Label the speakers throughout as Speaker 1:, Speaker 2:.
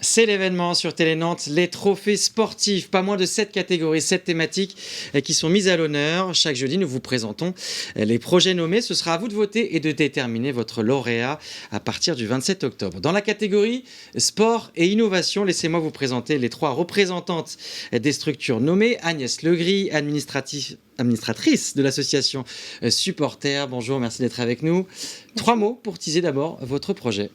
Speaker 1: C'est l'événement sur Télé Nantes, les trophées sportifs, pas moins de 7 catégories, 7 thématiques qui sont mises à l'honneur. Chaque jeudi, nous vous présentons les projets nommés. Ce sera à vous de voter et de déterminer votre lauréat à partir du 27 octobre. Dans la catégorie sport et innovation, laissez-moi vous présenter les 3 représentantes des structures nommées. Agnès Legris, administratrice de l'association Supporters. Bonjour, merci d'être avec nous. 3 mots pour teaser d'abord votre projet.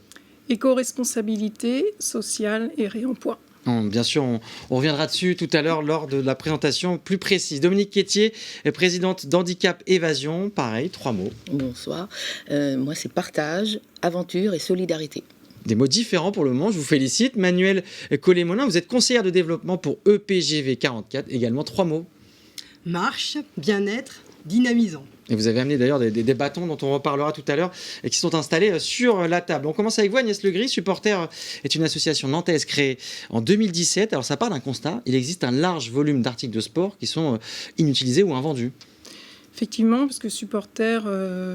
Speaker 2: Éco-responsabilité, sociale et réemploi.
Speaker 1: Bien sûr, on reviendra dessus tout à l'heure lors de la présentation plus précise. Dominique Quétier, présidente d'Handicap Évasion. Pareil, 3 mots.
Speaker 3: Bonsoir. Moi, c'est partage, aventure et solidarité.
Speaker 1: Des mots différents pour le moment, je vous félicite. Manuel Collet-Molin, vous êtes conseillère de développement pour EPGV 44. Également 3 mots. Marche, bien-être, dynamisant. Et vous avez amené d'ailleurs des bâtons dont on reparlera tout à l'heure et qui sont installés sur la table. On commence avec vous, Agnès Legris. Supporters est une association nantaise créée en 2017. Alors ça part d'un constat, il existe un large volume d'articles de sport qui sont inutilisés ou invendus.
Speaker 2: Effectivement, parce que Supporters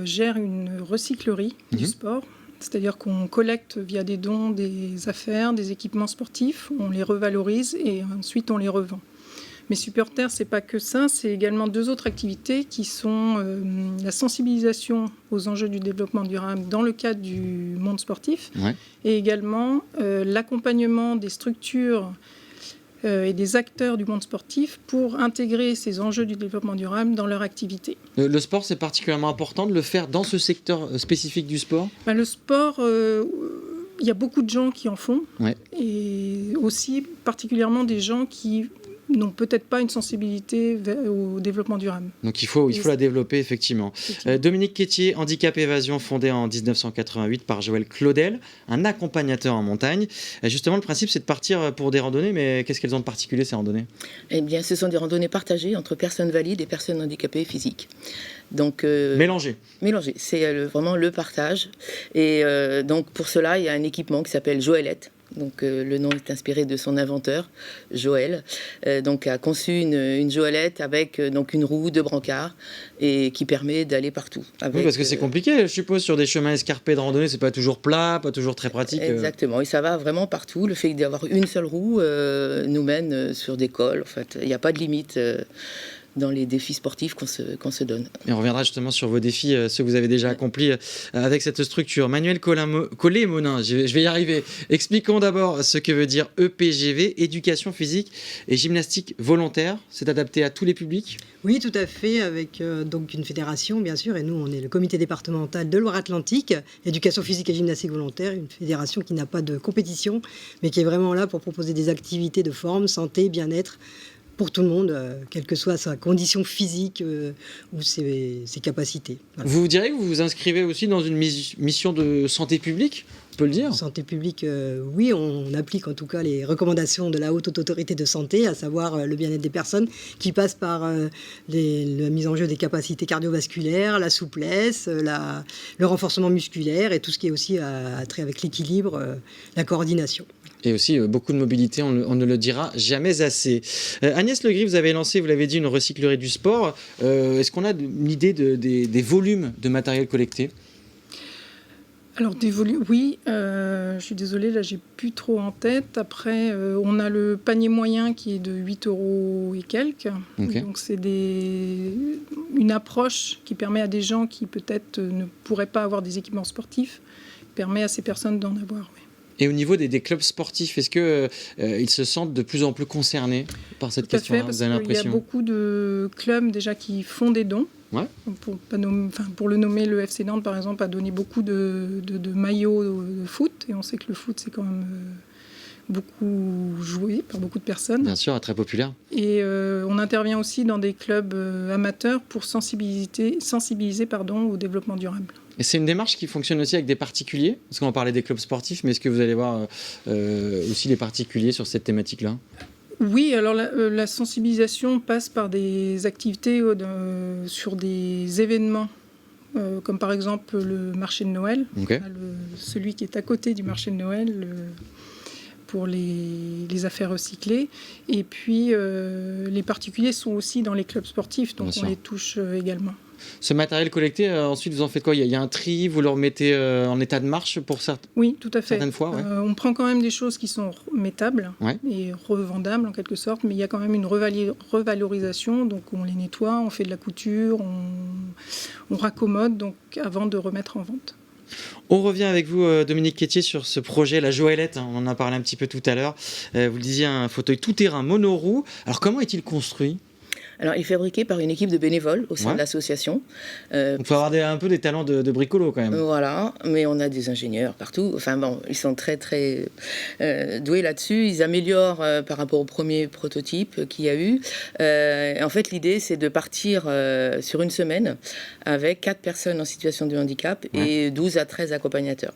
Speaker 2: gère une recyclerie du sport. C'est-à-dire qu'on collecte via des dons des affaires, des équipements sportifs, on les revalorise et ensuite on les revend. Mais Supporters, c'est pas que ça, c'est également 2 autres activités qui sont la sensibilisation aux enjeux du développement durable dans le cadre du monde sportif et également l'accompagnement des structures et des acteurs du monde sportif pour intégrer ces enjeux du développement durable dans leur activité.
Speaker 1: Le sport, c'est particulièrement important de le faire dans ce secteur spécifique du sport ?
Speaker 2: Le sport... il y a beaucoup de gens qui en font et aussi particulièrement des gens qui n'ont peut-être pas une sensibilité au développement durable.
Speaker 1: Donc il faut la développer effectivement. Dominique Quétier, Handicap Évasion, fondé en 1988 par Joël Claudel, un accompagnateur en montagne. Justement, le principe, c'est de partir pour des randonnées, mais qu'est-ce qu'elles ont de particulier, ces randonnées ?
Speaker 3: Eh bien, ce sont des randonnées partagées entre personnes valides et personnes handicapées physiques. Donc,
Speaker 1: Mélangé,
Speaker 3: c'est vraiment le partage. Et donc pour cela, il y a un équipement qui s'appelle Joëlette. Donc le nom est inspiré de son inventeur, Joël. Donc a conçu une Joëlette avec donc une roue, 2 brancards et qui permet d'aller partout.
Speaker 1: Oui, parce que c'est compliqué, je suppose, sur des chemins escarpés de randonnée, c'est pas toujours plat, pas toujours très pratique.
Speaker 3: Exactement, et ça va vraiment partout. Le fait d'avoir une seule roue nous mène sur des cols. En fait, il n'y a pas de limite. Dans les défis sportifs qu'on se donne. Et
Speaker 1: on reviendra justement sur vos défis, ceux que vous avez déjà accomplis avec cette structure. Manuel Collet-Molin, je vais y arriver. Expliquons d'abord ce que veut dire EPGV, éducation physique et gymnastique volontaire. C'est adapté à tous les publics ?
Speaker 4: Oui, tout à fait, avec donc une fédération, bien sûr, et nous, on est le comité départemental de Loire-Atlantique, éducation physique et gymnastique volontaire, une fédération qui n'a pas de compétition, mais qui est vraiment là pour proposer des activités de forme, santé, bien-être, pour tout le monde, quelle que soit sa condition physique ou ses capacités. Voilà.
Speaker 1: Vous diriez que vous vous inscrivez aussi dans une mission de santé publique ? On peut le dire ?
Speaker 4: Santé publique, oui, on applique en tout cas les recommandations de la Haute Autorité de Santé, à savoir le bien-être des personnes, qui passe par la mise en jeu des capacités cardiovasculaires, la souplesse, le renforcement musculaire et tout ce qui est aussi à trait avec l'équilibre, la coordination.
Speaker 1: Et aussi beaucoup de mobilité, on ne le dira jamais assez. Agnès Legris, vous avez lancé, vous l'avez dit, une recyclerie du sport. Est-ce qu'on a une idée des volumes de matériel collecté ?
Speaker 2: Alors des volumes, oui. Je suis désolée, là, j'ai plus trop en tête. Après, on a le panier moyen qui est de 8 € et quelques. Okay. Donc c'est une approche qui permet à des gens qui peut-être ne pourraient pas avoir des équipements sportifs, permet à ces personnes d'en avoir, oui.
Speaker 1: Et au niveau des clubs sportifs, est-ce qu'ils se sentent de plus en plus concernés par cette question-là ?
Speaker 2: Vous avez l'impression ? Il y a beaucoup de clubs déjà qui font des dons.
Speaker 1: Ouais.
Speaker 2: Pour le nommer, le FC Nantes, par exemple, a donné beaucoup de maillots de foot. Et on sait que le foot, c'est quand même beaucoup joué par beaucoup de personnes.
Speaker 1: Bien sûr, très populaire.
Speaker 2: Et on intervient aussi dans des clubs amateurs pour sensibiliser au développement durable.
Speaker 1: Et c'est une démarche qui fonctionne aussi avec des particuliers ? Parce qu'on parlait des clubs sportifs, mais est-ce que vous allez voir aussi les particuliers sur cette thématique-là ?
Speaker 2: Oui, alors la sensibilisation passe par des activités sur des événements, comme par exemple le marché de Noël,
Speaker 1: okay.
Speaker 2: Celui qui est à côté du marché de Noël, pour les affaires recyclées. Et puis, les particuliers sont aussi dans les clubs sportifs, donc on les touche également.
Speaker 1: Ce matériel collecté, ensuite vous en faites quoi ? Il y a un tri, vous le remettez en état de marche pour
Speaker 2: Oui, tout à fait.
Speaker 1: certaines fois, ouais.
Speaker 2: On prend quand même des choses qui sont métables et revendables en quelque sorte, mais il y a quand même une revalorisation, donc on les nettoie, on fait de la couture, on raccommode donc, avant de remettre en vente.
Speaker 1: On revient avec vous, Dominique Quétier, sur ce projet, la Joëlette. On en a parlé un petit peu tout à l'heure. Vous le disiez, un fauteuil tout-terrain monoroue. Alors, comment est-il construit ?
Speaker 3: Alors, il est fabriqué par une équipe de bénévoles au sein de l'association.
Speaker 1: Il faut avoir un peu des talents de bricolo quand même.
Speaker 3: Voilà, mais on a des ingénieurs partout. Enfin bon, ils sont très très doués là-dessus. Ils améliorent par rapport au premier prototype qu'il y a eu. En fait, l'idée, c'est de partir sur une semaine avec 4 personnes en situation de handicap et 12 à 13 accompagnateurs.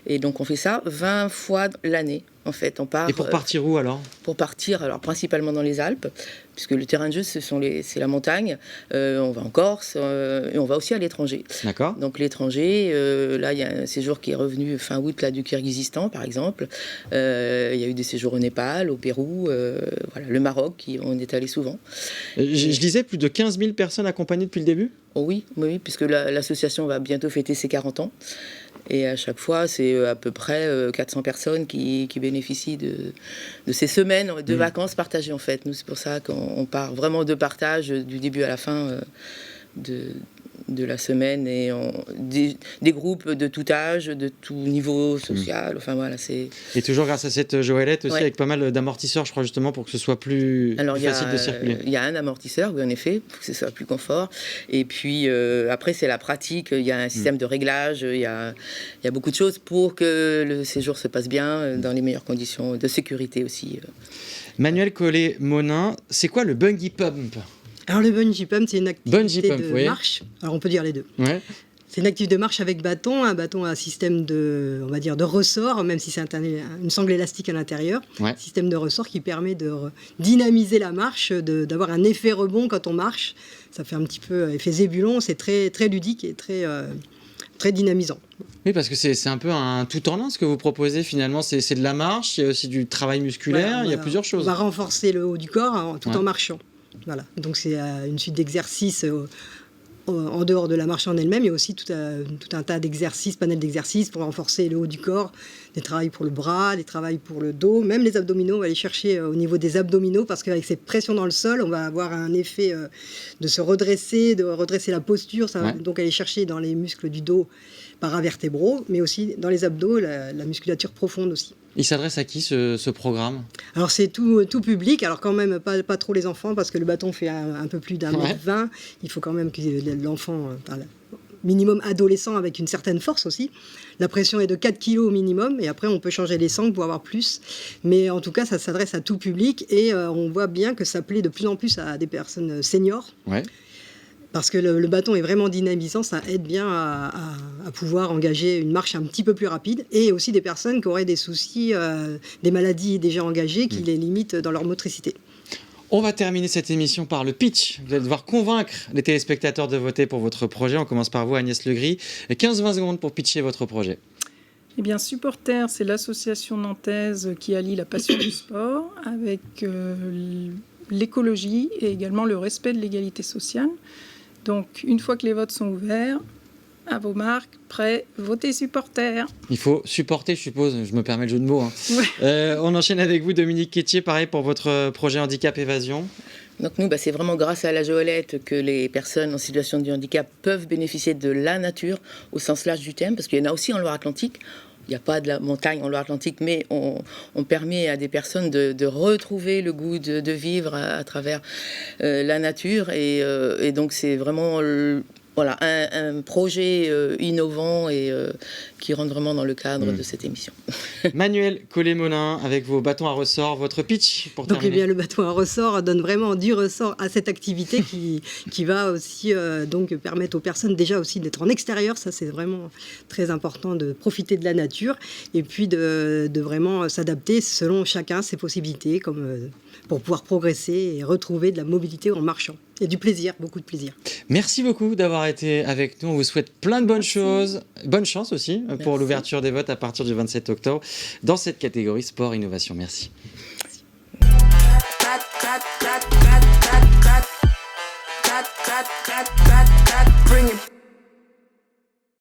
Speaker 3: Et donc, on fait ça 20 fois l'année. En fait, on part.
Speaker 1: Et pour partir où alors ?
Speaker 3: Pour partir, alors principalement dans les Alpes, puisque le terrain de jeu, c'est la montagne. On va en Corse et on va aussi à l'étranger.
Speaker 1: D'accord.
Speaker 3: Donc l'étranger, là, il y a un séjour qui est revenu fin août là, du Kirghizistan, par exemple. Il y a eu des séjours au Népal, au Pérou, voilà, le Maroc, on est allé souvent.
Speaker 1: Je disais plus de 15 000 personnes accompagnées depuis le début ?
Speaker 3: Oh oui, puisque l'association va bientôt fêter ses 40 ans. Et à chaque fois, c'est à peu près 400 personnes qui bénéficient de ces semaines de vacances partagées, en fait. Nous, c'est pour ça qu'on part vraiment de partage du début à la fin de la semaine. Et des groupes de tout âge, de tout niveau social. Enfin, voilà, c'est...
Speaker 1: Et toujours grâce à cette Joëlette aussi, avec pas mal d'amortisseurs, je crois, justement, pour que ce soit plus facile de circuler.
Speaker 3: Il y a un amortisseur, oui, en effet, pour que ce soit plus confort. Et puis, après, c'est la pratique. Il y a un système de réglage. Il y a beaucoup de choses pour que le séjour se passe bien, dans les meilleures conditions de sécurité aussi.
Speaker 1: Manuel Collet-Monin, c'est quoi le bungee pump ?
Speaker 4: Alors le bungee pump, c'est une activité de marche. Alors on peut dire les deux.
Speaker 1: Ouais.
Speaker 4: C'est une activité de marche avec bâton, un bâton à système de ressort, même si c'est une sangle élastique à l'intérieur. Ouais. Système de ressort qui permet de dynamiser la marche, d'avoir un effet rebond quand on marche. Ça fait un petit peu effet zébulon, c'est très, très ludique et très dynamisant.
Speaker 1: Oui, parce que c'est un peu un tout en un ce que vous proposez finalement. C'est de la marche, il y a aussi du travail musculaire, il y a plusieurs choses.
Speaker 4: On va renforcer le haut du corps tout en marchant. Voilà. Donc c'est une suite d'exercices en dehors de la marche en elle-même. Il y a aussi tout un tas d'exercices, panels d'exercices pour renforcer le haut du corps, des travails pour le bras, des travails pour le dos, même les abdominaux. On va aller chercher au niveau des abdominaux parce qu'avec cette pression dans le sol, on va avoir un effet de se redresser, de redresser la posture. Ça va donc aller chercher dans les muscles du dos paravertébraux, mais aussi dans les abdos, la musculature profonde aussi.
Speaker 1: Il s'adresse à qui ce programme ?
Speaker 4: Alors c'est tout public, alors quand même pas trop les enfants parce que le bâton fait un peu plus d'1m20. Il faut quand même que l'enfant, minimum adolescent avec une certaine force aussi. La pression est de 4 kg au minimum et après on peut changer les sangles pour avoir plus. Mais en tout cas ça s'adresse à tout public et on voit bien que ça plaît de plus en plus à des personnes seniors. Ouais. Parce que le bâton est vraiment dynamisant, ça aide bien à pouvoir engager une marche un petit peu plus rapide. Et aussi des personnes qui auraient des soucis, des maladies déjà engagées qui les limitent dans leur motricité.
Speaker 1: On va terminer cette émission par le pitch. Vous allez devoir convaincre les téléspectateurs de voter pour votre projet. On commence par vous, Agnès Legris. 15-20 secondes pour pitcher votre projet.
Speaker 2: Eh bien, Supporter, c'est l'association nantaise qui allie la passion du sport avec l'écologie et également le respect de l'égalité sociale. Donc, une fois que les votes sont ouverts, à vos marques, prêts, votez Supporter.
Speaker 1: Il faut supporter, je suppose, je me permets le jeu de mots. Hein. Ouais. On enchaîne avec vous, Dominique Quétier, pareil pour votre projet Handicap Évasion.
Speaker 3: Donc nous, c'est vraiment grâce à la Joëlette que les personnes en situation de handicap peuvent bénéficier de la nature au sens large du terme, parce qu'il y en a aussi en Loire-Atlantique. Il n'y a pas de la montagne en Loire-Atlantique, mais on permet à des personnes de retrouver le goût de vivre à travers la nature. Et donc, c'est vraiment un projet innovant et qui rentre vraiment dans le cadre de cette émission.
Speaker 1: Manuel Collet-Monin, avec vos bâtons à ressort, votre pitch pour terminer.
Speaker 4: Donc, le bâton à ressort donne vraiment du ressort à cette activité qui va aussi donc permettre aux personnes déjà aussi d'être en extérieur. Ça, c'est vraiment très important de profiter de la nature et puis de vraiment s'adapter selon chacun ses possibilités pour pouvoir progresser et retrouver de la mobilité en marchant. Et du plaisir, beaucoup de plaisir.
Speaker 1: Merci beaucoup d'avoir été avec nous. On vous souhaite plein de bonnes choses. Bonne chance aussi pour l'ouverture des votes à partir du 27 octobre dans cette catégorie sport innovation. Merci.
Speaker 5: Merci.